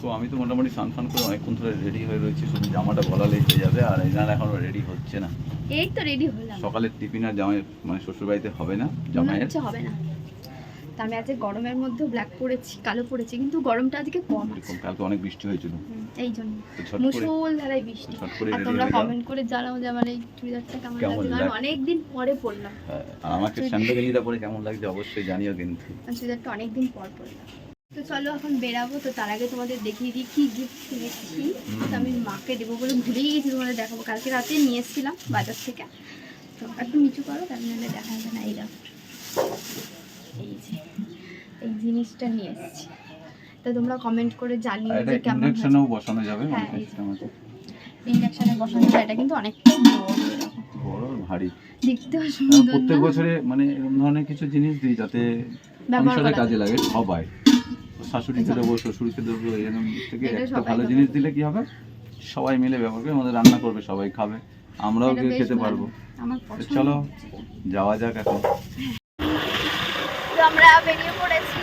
তো আমি তো মোটামুটি স্নান ফান করে অনেকক্ষণ ধরে রেডি হয়ে রয়েছি, শুধু জামাটা গলালেই হয়ে যাবে। আর এনার এখনো রেডি হচ্ছে না। এই তো রেডি হলাম। সকালের টিফিন আর জামাই মানে শ্বশুর বাড়িতে হবে না, জামাইয়ের হবে না। তা আমি আজকে গরমের মধ্যে ব্ল্যাক পরেছি, কালো পরেছি, কিন্তু গরমটা আজকে কম আছে। কালকে অনেক বৃষ্টি হয়েছিল, এই জন্য মুষলধারায় বৃষ্টি। আর তোমরা কমেন্ট করে জানাও যে আমার এই চুড়িদারটা কেমন লাগছে। আমি অনেকদিন পরে পরলাম। আর আমাকে স্যান্ডেল গেঞ্জিটা পরে কেমন লাগছে অবশ্যই জানিও কিন্তু। চুড়িদারটা অনেকদিন পর পরলাম। তো চলো এখন বেরাবো। তো তার আগে তোমাদের দেখিয়ে দিই কি গিফট কিনেছি। তো আমি মাকে দেবো বলে ভুলেই গেছি, তোমাদের দেখাবো। কালকে রাতে নিয়ে এসেছিলাম বাজার থেকে। তো একটু নিচু করো, তার নাহলে দেখা যাবে না। এই দেখো, এই যে এই জিনিসটা নিয়ে এসেছি। তো তোমরা কমেন্ট করে জানিও যে কেমন। ইন্ডাকশনেও বসানো যাবে। হ্যাঁ, ইন্ডাকশনে বসানো যায়। এটা কিন্তু অনেকটা বড় ভারী, দেখতেও সুন্দর। প্রত্যেক বছরে মানে এরকম ধরনের কিছু জিনিস দিই যাতে সংসারে কাজে লাগে সবাই। শাশুড়িকে দেবো, শ্বশুরকে দেবো, এরকম থেকে একটা ভালো জিনিস দিলে কি হবে, সবাই মিলে ব্যবহার করে, আমাদের রান্না করবে, সবাই খাবে, আমরাও খেতে পারবো। চলো যাওয়া যাক এখন। আমরা বেরিয়ে পড়েছি।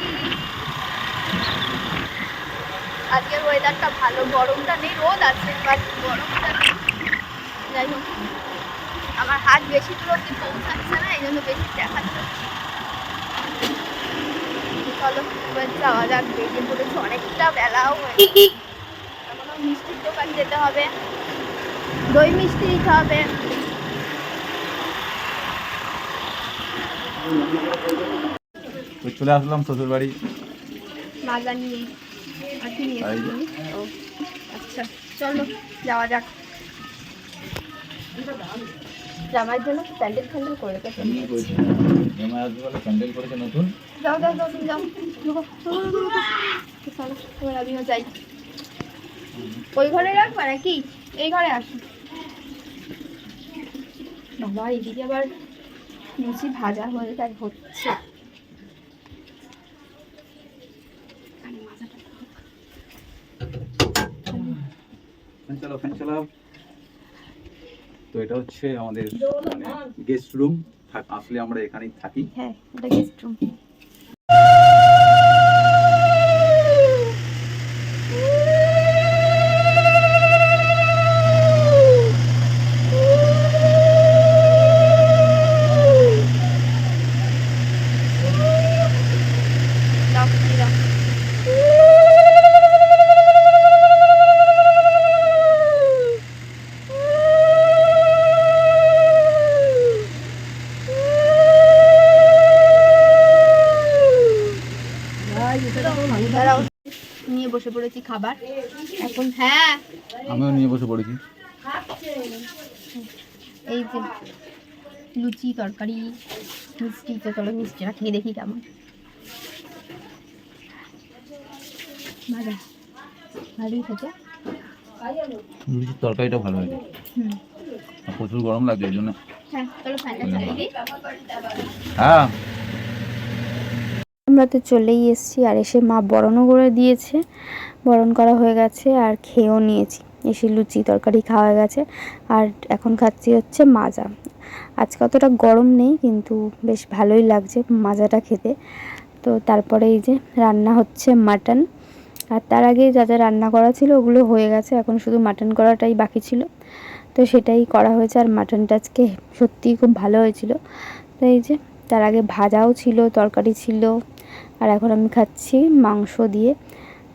আজকের ওয়েদারটা ভালো, গরমটা নেই, রোদ আছে বাট গরমটা নেই। যাই হোক, আমার হাত বেশি দূর অব্দি পৌঁছাচ্ছে না, এই জন্য বেশি দেখাচ্ছে। চলো এবার যাওয়া যাক, বেরিয়ে পড়েছি, অনেকটা বেলাও হয়েছে। এখনো মিষ্টির দোকান যেতে হবে, দই মিষ্টি নিতে হবে। চলে আসলাম শ্বশুর বাড়ি মাজা নিয়ে। আর কি নিয়ে ও আচ্ছা, চলো যাওয়া যাক। জামাইয়ের জন্য প্যান্ডেল ফ্যান্ডেল করে রেখেছে। প্যান্ডেল করেছে নতুন। যাও যাও যাও যাও, চলো এবার আমিও যাই। ওই ঘরে রাখবা নাকি এই ঘরে আসো? বাবা, এদিকে আবার লুচি ভাজা হয়ে তাই হচ্ছে। চলো ফ্যান চালাও। তো এটা হচ্ছে আমাদের মানে গেস্ট রুম, আসলে আমরা এখানেই থাকি। হ্যাঁ, এটা গেস্ট রুম। নিয়ে বসে পড়েছি খাবার এখন। হ্যাঁ, আমিও নিয়ে বসে পড়েছি। এই যে লুচি, তরকারি, মিষ্টি। তো চলো মিষ্টিটা খেয়ে দেখি কেমন। ভালোই খেতে। লুচির তরকারিটা ভালো হয়েছে। প্রচুর গরম লাগছে এই জন্য। হ্যাঁ, চলো ফ্যানটা চালিয়ে দিই। হ্যাঁ, আমরা তো চলেই এসেছি। আর এসে মা বরণও করে দিয়েছে, বরণ করা হয়ে গেছে। আর খেয়েও নিয়েছি, এসে লুচি তরকারি খাওয়া হয়ে গেছে। আর এখন খাচ্ছি হচ্ছে মাজা। আজকে অতটা গরম নেই, কিন্তু বেশ ভালোই লাগছে মাজাটা খেতে। তো তারপরে এই যে রান্না হচ্ছে মাটন। আর তার আগে যা যা রান্না করা ছিল ওগুলো হয়ে গেছে, এখন শুধু মাটন করাটাই বাকি ছিল। তো সেটাই করা হয়েছে। আর মাটনটা আজকে সত্যিই খুব ভালো হয়েছিল। তো এই যে তার আগে ভাজাও ছিল, তরকারি ছিল। আর এখন আমি খাচ্ছি মাংস দিয়ে।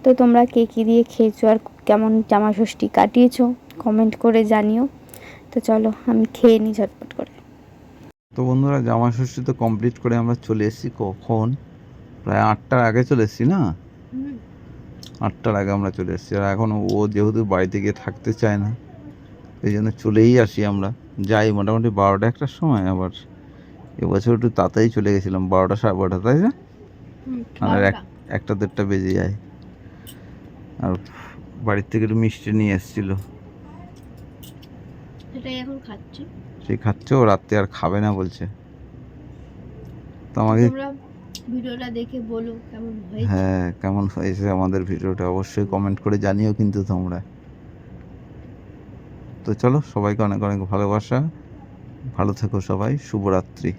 তো তোমরা কে কী দিয়ে খেয়েছো আর কেমন জামা ষষ্ঠী কাটিয়েছো কমেন্ট করে জানিও। তো চলো আমি খেয়ে নিই ঝটপট করে। তো বন্ধুরা, জামা ষষ্ঠী তো কমপ্লিট করে আমরা চলে এসেছি। কখন প্রায় 8টার আগে চলে এসেছি না? 8টার আগে আমরা চলে এসেছি। আর এখন ও যেহেতু বাড়িতে গিয়ে থাকতে চায় না, এই জন্য চলেই আসি আমরা। যাই মোটামুটি 12টা 1টার সময়। আবার এবছর একটু তাড়াতাড়ি চলে গেছিলাম, 12টা 12:30, তাই না? আর 1টা 1:30 বেজে যায়। আর বাড়ির থেকে একটু মিষ্টি নিয়ে এসেছিল, সেটাই এখন খাচ্ছি। সেই খাচ্ছে। ও রাতে আর খাবে না বলছে। তো আমাকে ভিডিওটা দেখে বলো কেমন হয়েছে। হ্যাঁ, কেমন হয়েছে আমাদের ভিডিওটা অবশ্যই কমেন্ট করে জানিও কিন্তু তোমরা। তো চলো, সবাইকে অনেক অনেক ভালোবাসা। ভালো থেকো সবাই। শুভরাত্রি।